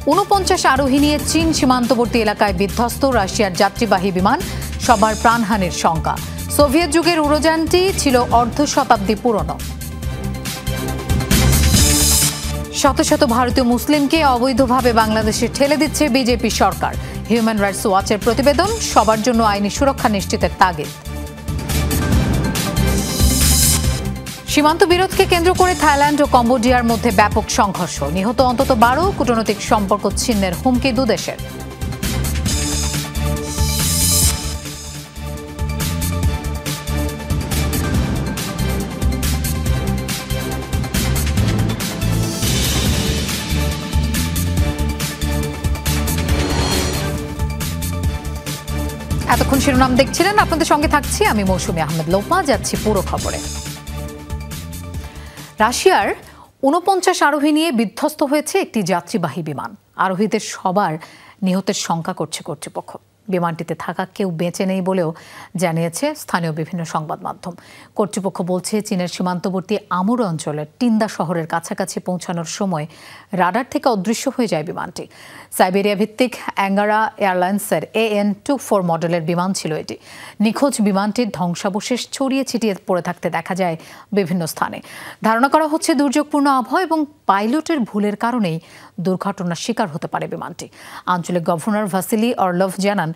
49 আরোহী নিয়ে চীন সীমান্তবর্তী এলাকায় বিধ্বস্ত রাশিয়ার যাত্রীবাহী বিমান, সবার প্রাণহানির শঙ্কা। সোভিয়েত যুগের উড়োযানটি ছিল অর্ধ শতাব্দী পুরনো। শত শত ভারতীয় মুসলিমকে অবৈধভাবে বাংলাদেশে ঠেলে দিচ্ছে বিজেপি সরকার। হিউম্যান রাইটস ওয়াচের প্রতিবেদন, সবার জন্য আইনি সুরক্ষা নিশ্চিতের তাগিদ। সীমান্ত বিরোধকে কেন্দ্র করে থাইল্যান্ড ও কম্বোডিয়ার মধ্যে ব্যাপক সংঘর্ষ, নিহত অন্তত 12, কূটনৈতিক সম্পর্ক ছিন্নের হুমকি দুদেশের। এতক্ষণ শিরোনাম দেখছিলেন, আপনাদের সঙ্গে থাকছি আমি মৌসুমী আহমেদ লোপা। যাচ্ছি পুরো খবরে। রাশিয়ার 49 আরোহী নিয়ে বিধ্বস্ত হয়েছে একটি যাত্রীবাহী বিমান। আরোহীদের সবার নিহতের শঙ্কা করছে কর্তৃপক্ষ। বিমানটিতে থাকা কেউ বেঁচে নেই বলেও জানিয়েছে স্থানীয় বিভিন্ন সংবাদ মাধ্যম। কর্তৃপক্ষ বলছে, চীনের সীমান্তবর্তী আমুর অঞ্চলের টিন্দা শহরের কাছাকাছি পৌঁছানোর সময় রাডার থেকে অদৃশ্য হয়ে যায় বিমানটি। সাইবেরিয়া ভিত্তিক অ্যাঙ্গারা এয়ারলাইন্সের AN-24 মডেলের বিমান ছিল এটি। নিখোঁজ বিমানটির ধ্বংসাবশেষ ছড়িয়ে ছিটিয়ে পড়ে থাকতে দেখা যায় বিভিন্ন স্থানে। ধারণা করা হচ্ছে দুর্যোগপূর্ণ আবহাওয়া এবং পাইলটের ভুলের কারণেই দুর্ঘটনার শিকার হতে পারে বিমানটি। আঞ্চলিক গভর্নর ভাসিলি অরলভ জানান,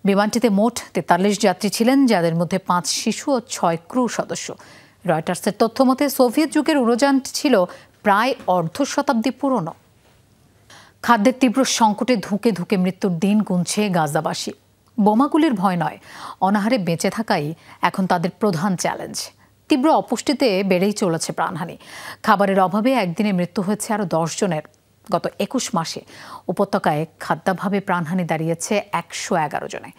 বিমানটিতে মোট 43 যাত্রী ছিলেন, যাদের মধ্যে 5 শিশু ও 6 ক্রু সদস্য। রয়টার্সের তথ্য মতে সোভিয়েত যুগের উড়োযানটি ছিল প্রায় অর্ধ শতাব্দী পুরনো। খাদ্যের তীব্র সংকটে ধুঁকে ধুঁকে মৃত্যুর দিন গুনছে গাজাবাসী। বোমাগুলির ভয় নয়, অনাহারে বেঁচে থাকাই এখন তাদের প্রধান চ্যালেঞ্জ। তীব্র অপুষ্টিতে বেড়েই চলেছে প্রাণহানি। খাবারের অভাবে একদিনে মৃত্যু হয়েছে আরও 10 জনের। গত 21 মাসে উপত্যকায় খাদ্যাভাবে প্রাণহানি দাঁড়িয়েছে 111 জনে।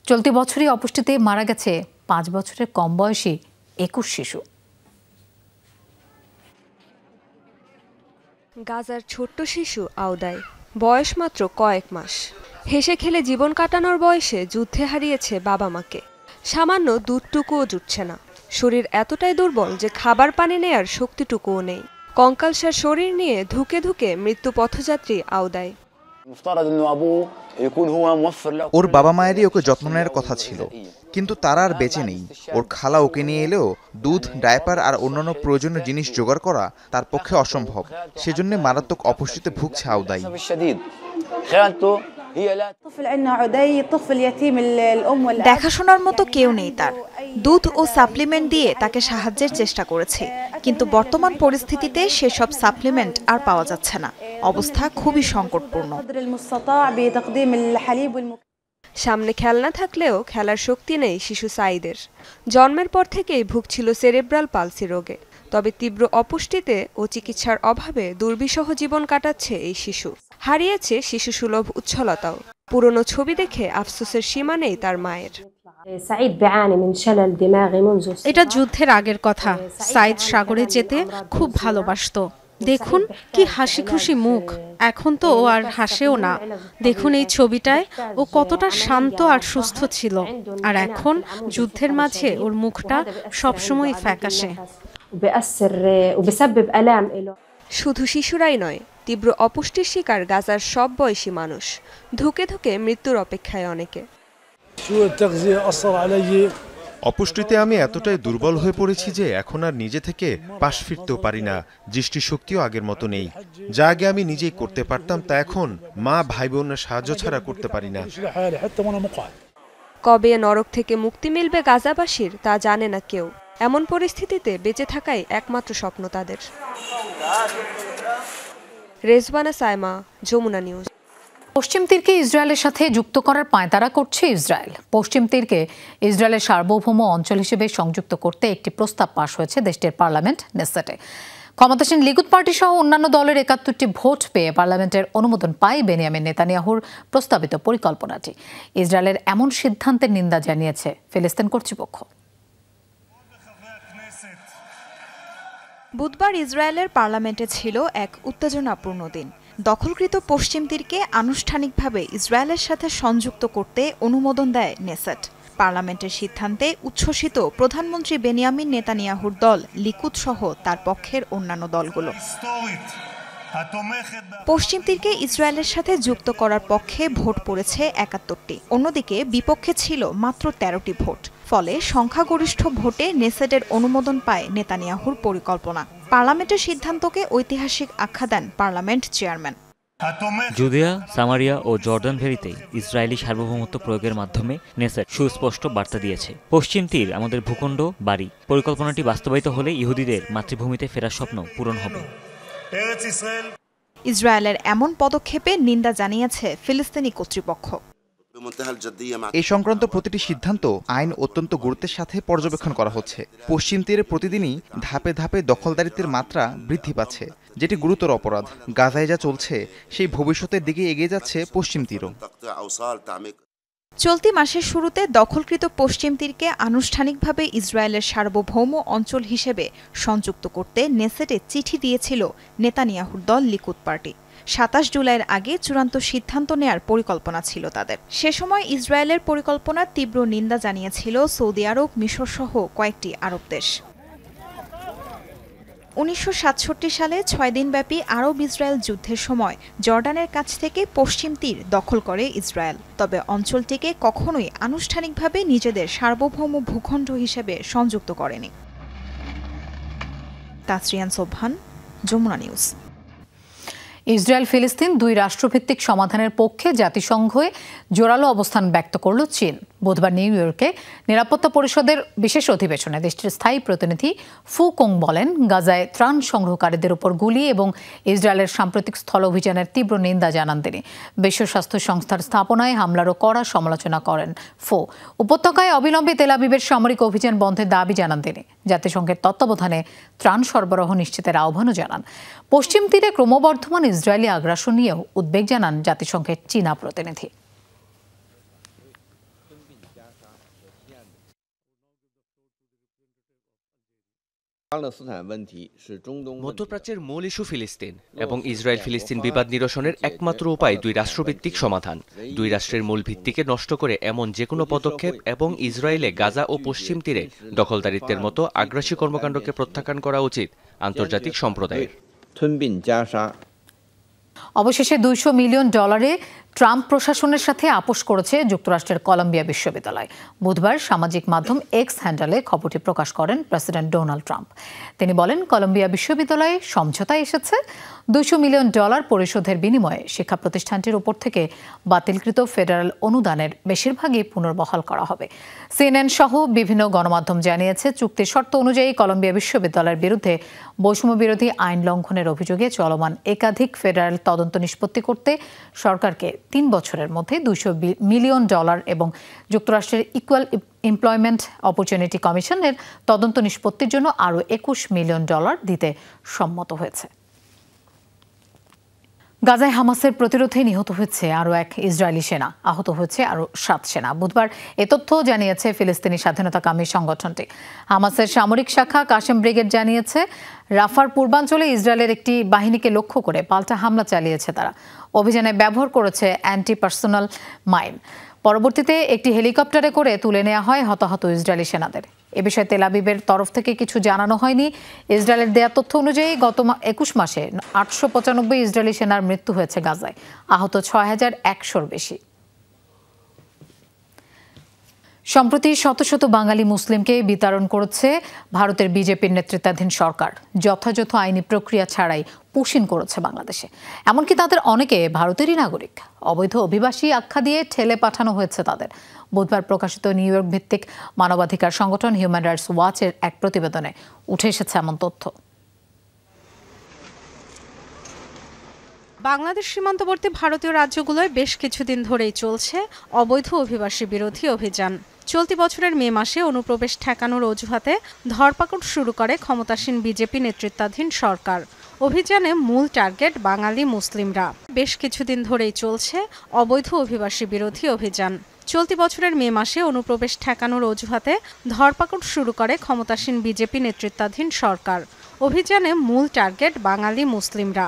চলতি বছরই অপুষ্টিতে মারা গেছে 5 বছরের কম বয়সী 21 শিশু। গাজার ছোট্ট শিশু আউদাই, বয়স মাত্র কয়েক মাস। হেসে খেলে জীবন কাটানোর বয়সে যুদ্ধে হারিয়েছে বাবা মাকে। সামান্য দুধটুকুও জুটছে না। শরীর এতটাই দুর্বল যে খাবার পানি নেয়ার শক্তিটুকুও নেই। কঙ্কালসার শরীর নিয়ে ধুকে ধুকে মৃত্যু পথযাত্রী আউদাই। ওর বাবা মায়েরই ওকে যত্ন নেওয়ার কথা ছিল, কিন্তু তারা আর বেঁচে নেই। ওর খালা ওকে নিয়ে এলেও দুধ, ডায়পার আর অন্যান্য প্রয়োজনীয় জিনিস জোগাড় করা তার পক্ষে অসম্ভব। সেজন্য মারাত্মক অপুষ্টিতে ভুগছে আউদাই। দেখাশোনার মতো কেউ নেই তার। দুধ ও সাপ্লিমেন্ট দিয়ে তাকে সাহায্যের চেষ্টা করেছে, কিন্তু বর্তমান পরিস্থিতিতে সেসব সাপ্লিমেন্ট আর পাওয়া যাচ্ছে না। অবস্থা খুবই সংকটপূর্ণ। সামনে খেলনা থাকলেও খেলার শক্তি নেই শিশু সাইদের। জন্মের পর থেকেই ভুগছিল সেরেব্রাল পালসি রোগে। তবে তীব্র অপুষ্টিতে ও চিকিৎসার অভাবে দুর্বিষহ জীবন কাটাচ্ছে এই শিশু। হারিয়েছে শিশু সুলভ উচ্ছলতাও। পুরনো ছবি দেখে আফসোসের সীমা নেই তার মায়ের। এটা যুদ্ধের আগের কথা। সাইদ সাগরে যেতে খুব ভালোবাসতো। দেখুন কি হাসি খুশি মুখ। এখন তো ও আর হাসেও না। দেখুন এই ছবিটায় ও কতটা শান্ত আর সুস্থ ছিল, আর এখন যুদ্ধের মাঝে ওর মুখটা সবসময় ফ্যাকাশে। শুধু শিশুরাই নয়, তীব্র অপুষ্টির শিকার গাজার সব বয়সী মানুষ। ধুকে ধুকে মৃত্যুর অপেক্ষায় অনেকে। অপুষ্টিতে আমি এতটাই দুর্বল হয়ে পড়েছি যে এখন আর নিজে থেকে পাশ ফিরতেও পারি না। দৃষ্টিশক্তিও আগের মতো নেই। যা আগে আমি নিজেই করতে পারতাম তা এখন মা, ভাই বোনের সাহায্য ছাড়া করতে পারি না। কবে নরক থেকে মুক্তি মিলবে গাজাবাসীর তা জানে না কেউ। এমন পরিস্থিতিতে বেঁচে থাকাই একমাত্র স্বপ্ন তাদের। রেজওয়ানা সাইমা, যমুনা নিউজ। পশ্চিম তীরকে ইসরায়েলের সাথে যুক্ত করার পাঁয়তারা করছে ইসরায়েল। পশ্চিম তীরকে ইসরায়েলের সার্বভৌম অঞ্চল হিসেবে সংযুক্ত করতে একটি প্রস্তাব পাশ হয়েছে দেশটির পার্লামেন্ট নেসেটে। ক্ষমতাসীন লিকুদ পার্টি সহ অন্যান্য দলের 71টি ভোট পেয়ে পার্লামেন্টের অনুমোদন পায় বেনিয়ামিন নেতানিয়াহুর প্রস্তাবিত পরিকল্পনাটি। ইসরায়েলের এমন সিদ্ধান্তের নিন্দা জানিয়েছে ফিলিস্তিন কর্তৃপক্ষ। বুধবার ইসরায়েলের পার্লামেন্টে ছিল এক উত্তেজনাপূর্ণ দিন। দখলকৃত পশ্চিম তীরকে আনুষ্ঠানিকভাবে ইসরায়েলের সাথে সংযুক্ত করতে অনুমোদন দেয় নেসেট। পার্লামেন্টের সিদ্ধান্তে উচ্ছ্বসিত প্রধানমন্ত্রী বেনিয়ামিন নেতানিয়াহুর দল লিকুদ সহ তার পক্ষের অন্যান্য দলগুলো। পশ্চিম তীরকে ইসরায়েলের সাথে যুক্ত করার পক্ষে ভোট পড়েছে ৭১টি, অন্যদিকে বিপক্ষে ছিল মাত্র ১৩টি ভোট। ফলে সংখ্যাগরিষ্ঠ ভোটে নেসেটের অনুমোদন পায় নেতানিয়াহুর পরিকল্পনা। পার্লামেন্টের সিদ্ধান্তকে ঐতিহাসিক আখ্যা দেন পার্লামেন্ট চেয়ারম্যান। জুদিয়া, সামারিয়া ও জর্ডান ভ্যালিতে ইসরায়েলি সার্বভৌমত্ব প্রয়োগের মাধ্যমে নেসেট সুস্পষ্ট বার্তা দিয়েছে, পশ্চিম তীর আমাদের ভূখণ্ড, বাড়ি। পরিকল্পনাটি বাস্তবায়িত হলে ইহুদিদের মাতৃভূমিতে ফেরার স্বপ্ন পূরণ হবে। ইসরায়েলের এমন পদক্ষেপে নিন্দা জানিয়েছে ফিলিস্তিনি কর্তৃপক্ষ। এই সংক্রান্ত প্রতিটি সিদ্ধান্ত আইন অত্যন্ত গুরুত্বের সাথে পর্যবেক্ষণ করা হচ্ছে। পশ্চিম তীরে প্রতিদিনই ধাপে ধাপে দখলদারিত্বের মাত্রা বৃদ্ধি পাচ্ছে, যেটি গুরুতর অপরাধ। গাজায় যা চলছে সেই ভবিষ্যতের দিকে এগিয়ে যাচ্ছে পশ্চিম তীরও। চলতি মাসের শুরুতে দখলকৃত পশ্চিম তীরকে আনুষ্ঠানিকভাবে ইসরায়েলের সার্বভৌম অঞ্চল হিসেবে সংযুক্ত করতে নেসেটে চিঠি দিয়েছিল নেতানিয়াহুর দল লিকুদ পার্টি। ২৭ জুলাইয়ের আগে চূড়ান্ত সিদ্ধান্ত নেয়ার পরিকল্পনা ছিল তাদের। সে সময় ইসরায়েলের পরিকল্পনার তীব্র নিন্দা জানিয়েছিল সৌদি আরব, মিশর সহ কয়েকটি আরব দেশ। ১৯৬৭ সালে ৬ দিনব্যাপী আরব ইসরায়েল যুদ্ধের সময় জর্ডানের কাছ থেকে পশ্চিম তীর দখল করে ইসরায়েল। তবে অঞ্চলটিকে কখনোই আনুষ্ঠানিকভাবে নিজেদের সার্বভৌম ভূখণ্ড হিসেবে সংযুক্ত করেনি। তাসরিয়ান সোবহান, যমুনা নিউজ। ইসরায়েল ফিলিস্তিন দুই রাষ্ট্রভিত্তিক সমাধানের পক্ষে জাতিসংঘে জোরালো অবস্থান ব্যক্ত করল চীন। বুধবার নিউ ইয়র্কে নিরাপত্তা পরিষদের বিশেষ অধিবেশনে দেশটির স্থায়ী প্রতিনিধি ফু কোং বলেন, গাজায় ত্রাণ সংগ্রহকারীদের উপর গুলি এবং ইসরায়েলের সাম্প্রতিক স্থল অভিযানের তীব্র নিন্দা জানান তিনি। বিশ্ব স্বাস্থ্য সংস্থার স্থাপনায় হামলারও কড়া সমালোচনা করেন ফু। উপত্যকায় অবিলম্বে তেল আবিবের সামরিক অভিযান বন্ধের দাবি জানান তিনি। জাতিসংঘের তত্ত্বাবধানে ত্রাণ সরবরাহ নিশ্চিতের আহ্বানও জানান। পশ্চিম তীরে ক্রমবর্ধমান ইসরায়েলি আগ্রাসন নিয়েও উদ্বেগ জানান জাতিসংঘের চীনা প্রতিনিধি। মধ্যপ্রাচ্যের মূল ইস্যু ফিলিস্তিন এবং ইসরায়েল ফিলিস্তিন বিবাদ নিরসনের একমাত্র উপায় দুই রাষ্ট্রভিত্তিক সমাধান। দুই রাষ্ট্রের মূল ভিত্তিকে নষ্ট করে এমন যে কোনো পদক্ষেপ এবং ইসরায়েলে গাজা ও পশ্চিম তীরে দখলদারিত্বের মতো আগ্রাসী কর্মকাণ্ডকে প্রত্যাখ্যান করা উচিত আন্তর্জাতিক সম্প্রদায়ের। অবশেষে $200 মিলিয়ন ট্রাম্প প্রশাসনের সাথে আপোষ করেছে যুক্তরাষ্ট্রের কলম্বিয়া বিশ্ববিদ্যালয়। বুধবার সামাজিক মাধ্যম এক্স হ্যান্ডেলে খবরটি প্রকাশ করেন প্রেসিডেন্ট ডোনাল্ড ট্রাম্প। তিনি বলেন, কলম্বিয়া বিশ্ববিদ্যালয়ে সমঝোতায় এসেছে। $200 মিলিয়ন পরিশোধের বিনিময়ে শিক্ষা প্রতিষ্ঠানটির উপর থেকে বাতিলকৃত ফেডারেল অনুদানের বেশিরভাগই পুনর্বহাল করা হবে। সিএনএন সহ বিভিন্ন গণমাধ্যম জানিয়েছে, চুক্তির শর্ত অনুযায়ী কলম্বিয়া বিশ্ববিদ্যালয়ের বিরুদ্ধে বৈষম্য বিরোধী আইন লঙ্ঘনের অভিযোগে চলমান একাধিক ফেডারেল তদন্ত নিষ্পত্তি করতে সরকারকে 3 বছরের মধ্যে $200 মিলিয়ন এবং যুক্তরাষ্ট্রের ইকুয়াল এমপ্লয়মেন্ট অপরচুনিটি কমিশনের তদন্ত নিষ্পত্তির জন্য আরও $21 মিলিয়ন দিতে সম্মত হয়েছে। গাজায় হামাসের প্রতিরোধে নিহত হয়েছে আরও এক ইসরায়েলি সেনা, আহত হয়েছে আরও 7 সেনা। বুধবার এ তথ্য জানিয়েছে ফিলিস্তিনি স্বাধীনতাকামী সংগঠনটি। হামাসের সামরিক শাখা কাশেম ব্রিগেড জানিয়েছে, রাফার পূর্বাঞ্চলে ইসরায়েলের একটি বাহিনীকে লক্ষ্য করে পাল্টা হামলা চালিয়েছে তারা। অভিযানে ব্যবহার করেছে অ্যান্টি পার্সোনাল মাইন। পরবর্তীতে একটি হেলিকপ্টারে করে তুলে নেওয়া হয় হতাহত ইসরায়েলি সেনাদের। এ বিষয়ে তেল আবিবের তরফ থেকে কিছু জানানো হয়নি। ইসরায়েলের দেয়া তথ্য অনুযায়ী গত 21 মাসে 895 ইসরায়েলি সেনার মৃত্যু হয়েছে গাজায়, আহত 6100-র বেশি। সম্প্রতি শত শত বাঙালি মুসলিমকে বিতাড়ন করেছে ভারতের বিজেপির নেতৃত্বাধীন সরকার। যথাযথ আইনি প্রক্রিয়া ছাড়াই পুশিন করেছে বাংলাদেশে। এমনকি তাদের অনেকে ভারতেরই নাগরিক। অবৈধ অভিবাসী আখ্যা দিয়ে ঠেলে পাঠানো হয়েছে তাদের। বুধবার প্রকাশিত নিউ ইয়র্ক ভিত্তিক মানবাধিকার সংগঠন হিউম্যান রাইটস ওয়াচের এক প্রতিবেদনে উঠে এসেছে এমন তথ্য। বাংলাদেশ সীমান্তবর্তী ভারতীয় রাজ্যগুলোয় বেশ কিছুদিন ধরেই চলছে অবৈধ অভিবাসী বিরোধী অভিযান। চলতি বছরের মে মাসে অনুপ্রবেশ ঠেকানোর অজুহাতে ধরপাকড় শুরু করে ক্ষমতাসীন বিজেপি নেতৃত্বাধীন সরকার। অভিযানে মূল টার্গেট বাঙালি মুসলিমরা। বেশ কিছুদিন ধরেই চলছে অবৈধ অভিবাসী বিরোধী অভিযান। চলতি বছরের মে মাসে অনুপ্রবেশ ঠেকানোর অজুহাতে ধরপাকড় শুরু করে ক্ষমতাসীন বিজেপি নেতৃত্বাধীন সরকার। অভিযানে মূল টার্গেট বাঙালি মুসলিমরা।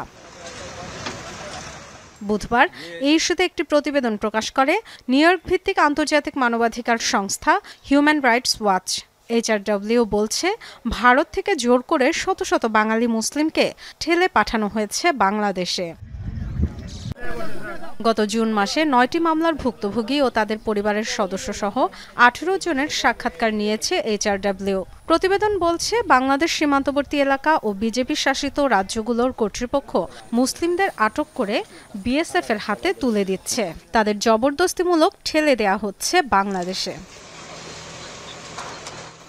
বুধবার এই ইস্যুতে একটি প্রতিবেদন প্রকাশ করে নিউ ইয়র্ক ভিত্তিক আন্তর্জাতিক মানবাধিকার সংস্থা হিউম্যান রাইটস ওয়াচ। HRW বলছে ভারত থেকে জোর করে শত শত বাঙালি মুসলিমকে ঠেলে পাঠানো হয়েছে বাংলাদেশে। গত জুন মাসে 9টি মামলার ভুক্তভোগী ও তাদের পরিবারের সদস্যসহ 18 জনের সাক্ষাৎকার নিয়েছে HRW। প্রতিবেদন বলছে বাংলাদেশ সীমান্তবর্তী এলাকা ও বিজেপি শাসিত রাজ্যগুলোর কর্তৃপক্ষ মুসলিমদের আটক করে BSF এর হাতে তুলে দিচ্ছে। তাদের জবরদস্তিমূলক ঠেলে দেয়া হচ্ছে বাংলাদেশে।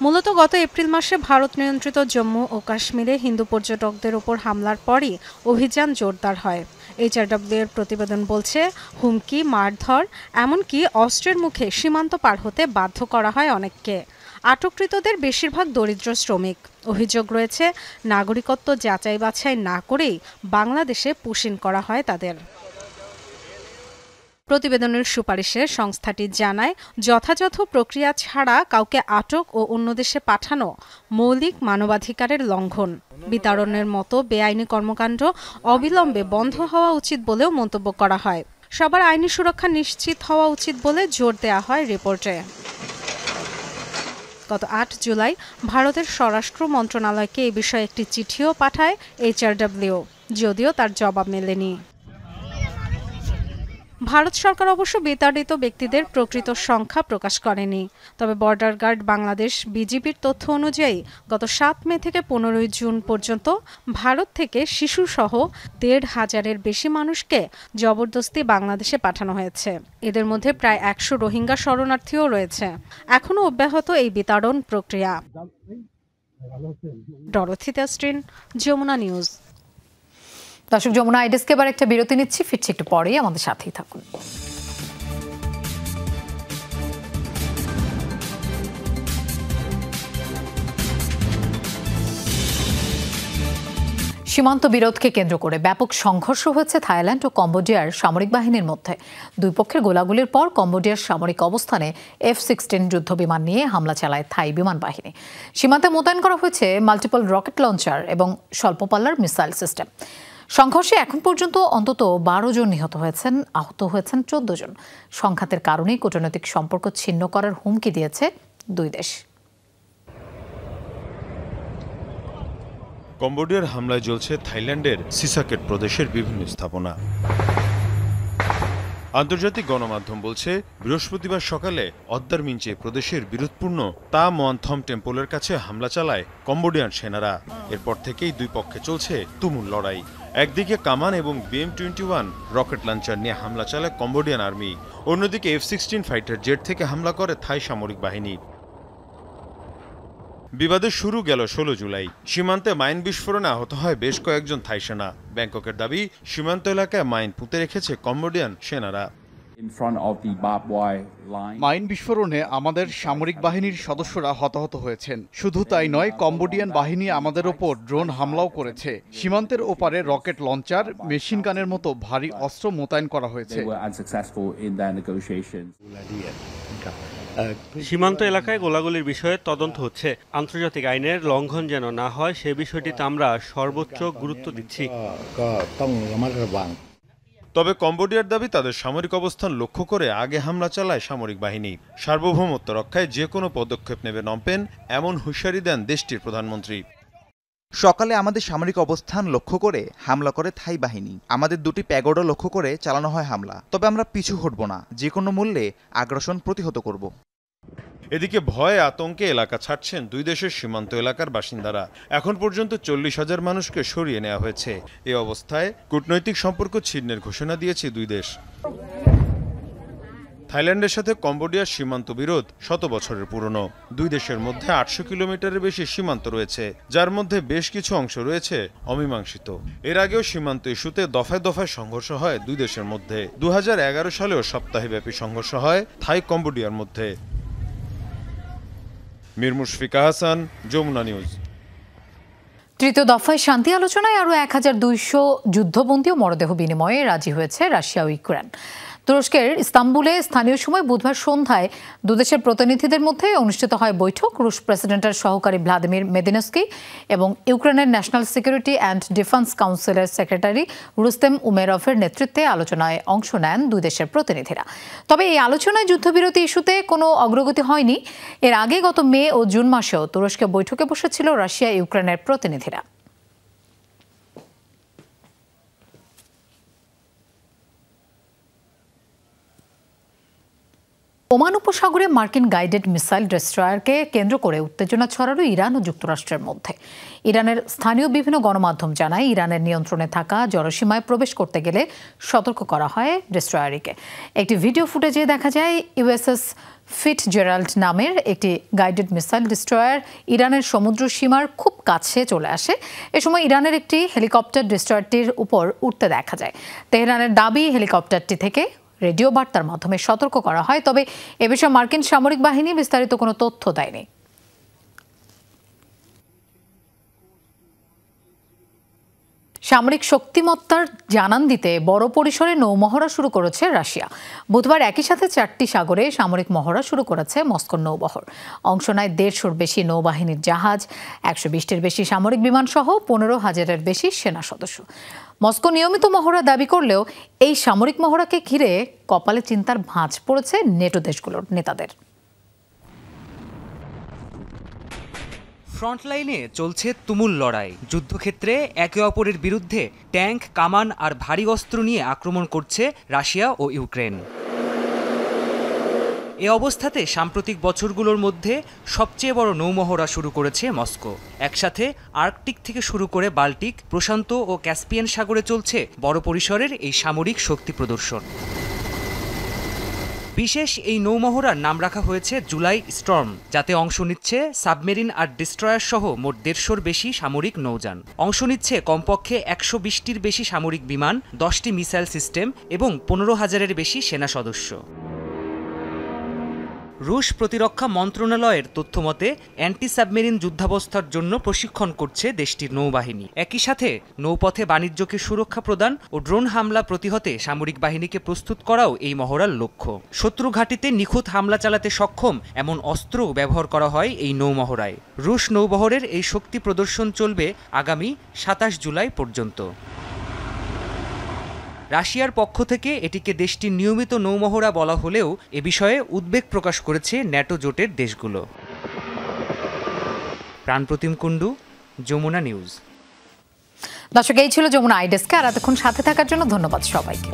মূলত গত এপ্রিল মাসে ভারত নিয়ন্ত্রিত জম্মু ও কাশ্মীরে হিন্দু পর্যটকদের উপর হামলার পরই অভিযান জোরদার হয়। HRW এর প্রতিবেদন বলছে হুমকি, মারধর, এমনকি অস্ত্রের মুখে সীমান্ত পার হতে বাধ্য করা হয় অনেককে। আটককৃতদের বেশিরভাগ দরিদ্র শ্রমিক। অভিযোগ রয়েছে নাগরিকত্ব যাচাই বাছাই না করেই বাংলাদেশে পুশিন করা হয় তাদের। প্রতিবেদনের সুপারিশে সংস্থাটি জানায় যথাযথ প্রক্রিয়া ছাড়া কাউকে আটক ও অন্য দেশে পাঠানো মৌলিক মানবাধিকারের লঙ্ঘন। বিতাড়নের মতো বেআইনি কর্মকাণ্ড অবিলম্বে বন্ধ হওয়া উচিত বলেও মন্তব্য করা হয়। সবার আইনি সুরক্ষা নিশ্চিত হওয়া উচিত বলে জোর দেয়া হয় রিপোর্টে। গত 8 জুলাই ভারতের স্বরাষ্ট্র মন্ত্রণালয়কে এ বিষয়ে একটি চিঠিও পাঠায় HRW, যদিও তার জবাব মেলেনি। ভারত সরকার অবশ্য বিতাড়িত ব্যক্তিদের প্রকৃত সংখ্যা প্রকাশ করেনি। তবে বর্ডার গার্ড বাংলাদেশ বিজিবির তথ্য অনুযায়ী গত 7 মে থেকে 15 জুন পর্যন্ত ভারত থেকে শিশুসহ 1,500-এর বেশি মানুষকে জবরদস্তি বাংলাদেশে পাঠানো হয়েছে। এদের মধ্যে প্রায় 100 রোহিঙ্গা শরণার্থীও রয়েছে। এখনও অব্যাহত এই বিতাড়ন প্রক্রিয়া। ডরথি তেস্ট্রিন, যমুনা নিউজ। দর্শক, যমুনা আইডেস্কে এবার একটা বিরতি নিচ্ছি, ফিরছি একটু পরেই, আমাদের সাথেই থাকুন। সীমান্ত বিরোধকে কেন্দ্র করে ব্যাপক সংঘর্ষ হয়েছে থাইল্যান্ড ও কম্বোডিয়ার সামরিক বাহিনীর মধ্যে। দুই পক্ষের গোলাগুলির পর কম্বোডিয়ার সামরিক অবস্থানে F-16 যুদ্ধবিমান নিয়ে হামলা চালায় থাই বিমান বাহিনী। সীমান্তে মোতায়েন করা হয়েছে মাল্টিপল রকেট লঞ্চার এবং স্বল্পপাল্লার মিসাইল সিস্টেম। সংঘর্ষে এখন পর্যন্ত অন্তত 12 জন নিহত হয়েছেন, আহত হয়েছেন 14 জন। সংঘাতের কারণেই কূটনৈতিক সম্পর্ক ছিন্ন করার হুমকি দিয়েছে দুই দেশ। কম্বোডিয়ার হামলায় জ্বলছে থাইল্যান্ডের সিসাকেট প্রদেশের বিভিন্ন স্থাপনা। আন্তর্জাতিক গণমাধ্যম বলছে বৃহস্পতিবার সকালে অদ্দারমিঞ্চে প্রদেশের বিরোধপূর্ণ তা মোয়ানথম টেম্পলের কাছে হামলা চালায় কম্বোডিয়ান সেনারা। এরপর থেকেই দুই পক্ষে চলছে তুমুল লড়াই। একদিকে কামান এবং BM-21 রকেট লঞ্চার নিয়ে হামলা চালায় কম্বোডিয়ান আর্মি, অন্যদিকে F-16 ফাইটার জেট থেকে হামলা করে থাই সামরিক বাহিনী। বিবাদের শুরু গেল 16 জুলাই। সীমান্তে মাইন বিস্ফোরণে আহত হয় বেশ কয়েকজন থাই সেনা। ব্যাংককের দাবি, সীমান্ত এলাকায় মাইন পুঁতে রেখেছে কম্বোডিয়ান সেনারা। মাইন বিস্ফোরণে আমাদের সামরিক বাহিনীর সদস্যরা হতাহত হয়েছেন। শুধু তাই নয়, কম্বোডিয়ান বাহিনী আমাদের ওপর ড্রোন হামলাও করেছে। সীমান্তের ওপারে রকেট লঞ্চার, মেশিন গানের মতো ভারী অস্ত্র মোতায়েন করা হয়েছে। সীমান্ত এলাকায় গোলাগুলির বিষয়ে তদন্ত হচ্ছে। আন্তর্জাতিক আইনের লঙ্ঘন যেন না হয় সে বিষয়টিতে আমরা সর্বোচ্চ গুরুত্ব দিচ্ছি। তবে কম্বোডিয়ার দাবি, তাদের সামরিক অবস্থান লক্ষ্য করে আগে হামলা চালায় সামরিক বাহিনী। সার্বভৌমত্ব রক্ষায় যে কোনো পদক্ষেপ নেবে নমপেন, এমন হুঁশিয়ারি দেন দেশটির প্রধানমন্ত্রী। সকালে আমাদের সামরিক অবস্থান লক্ষ্য করে হামলা করে থাই বাহিনী। আমাদের দুটি প্যাগোডা লক্ষ্য করে চালানো হয় হামলা। তবে আমরা পিছু হটব না, যে কোনো মূল্যে আগ্রাসন প্রতিহত করব। এদিকে ভয়ে আতঙ্কে এলাকা ছাড়ছেন দুই দেশের সীমান্ত এলাকার বাসিন্দারা। এখন পর্যন্ত 40,000 মানুষকে সরিয়ে নেওয়া হয়েছে। এ অবস্থায় কূটনৈতিক সম্পর্ক ছিন্নের ঘোষণা দিয়েছে দুই দেশ। থাইল্যান্ডের সাথে কম্বোডিয়ার সীমান্ত বিরোধ 100 বছরের পুরনো। দুই দেশের মধ্যে 800 কিলোমিটারের বেশি সীমান্ত রয়েছে, যার মধ্যে বেশ কিছু অংশ রয়েছে অমীমাংসিত। এর আগেও সীমান্ত ইস্যুতে দফায় দফায় সংঘর্ষ হয় দুই দেশের মধ্যে। 2011 সালেও সপ্তাহব্যাপী সংঘর্ষ হয় থাই কম্বোডিয়ার মধ্যে। মীর মুশফিকা হাসান, যমুনা নিউজ। তৃতীয় দফায় শান্তি আলোচনায় আরও 1200 যুদ্ধবন্দী ও মরদেহ বিনিময়ে রাজি হয়েছে রাশিয়া ও ইউক্রেন। তুরস্কের ইস্তাম্বুলে স্থানীয় সময় বুধবার সন্ধ্যায় দুদেশের প্রতিনিধিদের মধ্যে অনুষ্ঠিত হয় বৈঠক। রুশ প্রেসিডেন্টের সহকারী ভ্লাদিমির মেদিনস্কি এবং ইউক্রেনের ন্যাশনাল সিকিউরিটি অ্যান্ড ডিফেন্স কাউন্সিলের সেক্রেটারি রুস্তেম উমেরভের নেতৃত্বে আলোচনায় অংশ নেন দুই দেশের প্রতিনিধিরা। তবে এই আলোচনায় যুদ্ধবিরতি ইস্যুতে কোনো অগ্রগতি হয়নি। এর আগে গত মে ও জুন মাসেও তুরস্কে বৈঠকে বসেছিল রাশিয়া ইউক্রেনের প্রতিনিধিরা। ওমান উপসাগরে মার্কিন গাইডেড মিসাইল ডেস্ট্রয়ারকে কেন্দ্র করে উত্তেজনা ছড়ালো ইরান ও যুক্তরাষ্ট্রের মধ্যে। ইরানের স্থানীয় বিভিন্ন গণমাধ্যম জানায়, ইরানের নিয়ন্ত্রণে থাকা জলসীমায় প্রবেশ করতে গেলে সতর্ক করা হয় ডেস্ট্রয়ারকে। একটি ভিডিও ফুটেজে দেখা যায় ইউএসএস ফিটজেরাল্ড নামের একটি গাইডেড মিসাইল ডেস্ট্রয়ার ইরানের সমুদ্র সীমার খুব কাছে চলে আসে। এ সময় ইরানের একটি হেলিকপ্টার ডেস্ট্রয়ারটির উপর উঠতে দেখা যায়। তেহরানের দাবি, হেলিকপ্টারটি থেকে রেডিও বার্তার মাধ্যমে সতর্ক করা হয়। তবে এ বিষয়ে মার্কিন সামরিক বাহিনী বিস্তারিত কোনো তথ্য দেয়নি। সামরিক শক্তিমত্তার জানান দিতে বড় পরিসরে নৌমহড়া শুরু করেছে রাশিয়া। বুধবার একই সাথে 4টি সাগরে সামরিক মহড়া শুরু করেছে মস্কোর নৌবহর। অংশ নেয় 150-র বেশি নৌবাহিনীর জাহাজ, 120-টির বেশি সামরিক বিমান সহ 15,000-এর বেশি সেনা সদস্য। মস্কো নিয়মিত মহড়া দাবি করলেও এই সামরিক মহড়াকে ঘিরে কপালে চিন্তার ভাঁজ পড়েছে নেটো দেশগুলোর নেতাদের। ফ্রন্টলাইনে চলছে তুমুল লড়াই। যুদ্ধক্ষেত্রে একে অপরের বিরুদ্ধে ট্যাঙ্ক, কামান আর ভারী অস্ত্র নিয়ে আক্রমণ করছে রাশিয়া ও ইউক্রেন। এ অবস্থাতে সাম্প্রতিক বছরগুলোর মধ্যে সবচেয়ে বড় নৌমহড়া শুরু করেছে মস্কো। একসাথে আর্কটিক থেকে শুরু করে বাল্টিক, প্রশান্ত ও ক্যাসপিয়ান সাগরে চলছে বড় পরিসরের এই সামরিক শক্তি প্রদর্শন। বিশেষ এই নৌমহড়ার নাম রাখা হয়েছে জুলাই স্টর্ম, যাতে অংশ নিচ্ছে সাবমেরিন আর ডিস্ট্রয়ার সহ মোট 150-র বেশি সামরিক নৌযান। অংশ নিচ্ছে কমপক্ষে 120-টির বেশি সামরিক বিমান, 10টি মিসাইল সিস্টেম এবং 15,000-এর বেশি সেনা সদস্য। রুশ প্রতিরক্ষা মন্ত্রণালয়ের তথ্যমতে অ্যান্টি সাবমেরিন যুদ্ধাবস্থার জন্য প্রশিক্ষণ করছে দেশটির নৌবাহিনী। একই সাথে নৌপথে বাণিজ্যকে সুরক্ষা প্রদান ও ড্রোন হামলা প্রতিহতে সামরিক বাহিনীকে প্রস্তুত করাও এই মহড়ার লক্ষ্য। শত্রু ঘাঁটিতে নিখুঁত হামলা চালাতে সক্ষম এমন অস্ত্রও ব্যবহার করা হয় এই নৌমহড়ায়। রুশ নৌবহরের এই শক্তি প্রদর্শন চলবে আগামী 27 জুলাই পর্যন্ত। রাশিয়ার পক্ষ থেকে এটিকে দেশটির নিয়মিত নৌমহড়া বলা হলেও এ বিষয়ে উদ্বেগ প্রকাশ করেছে ন্যাটো জোটের দেশগুলো। প্রাণপ্রতিম কুণ্ডু, যমুনা নিউজ। দর্শক, এই ছিল যমুনা আই ডেস্ক। আর এতক্ষণ সাথে থাকার জন্য ধন্যবাদ সবাইকে।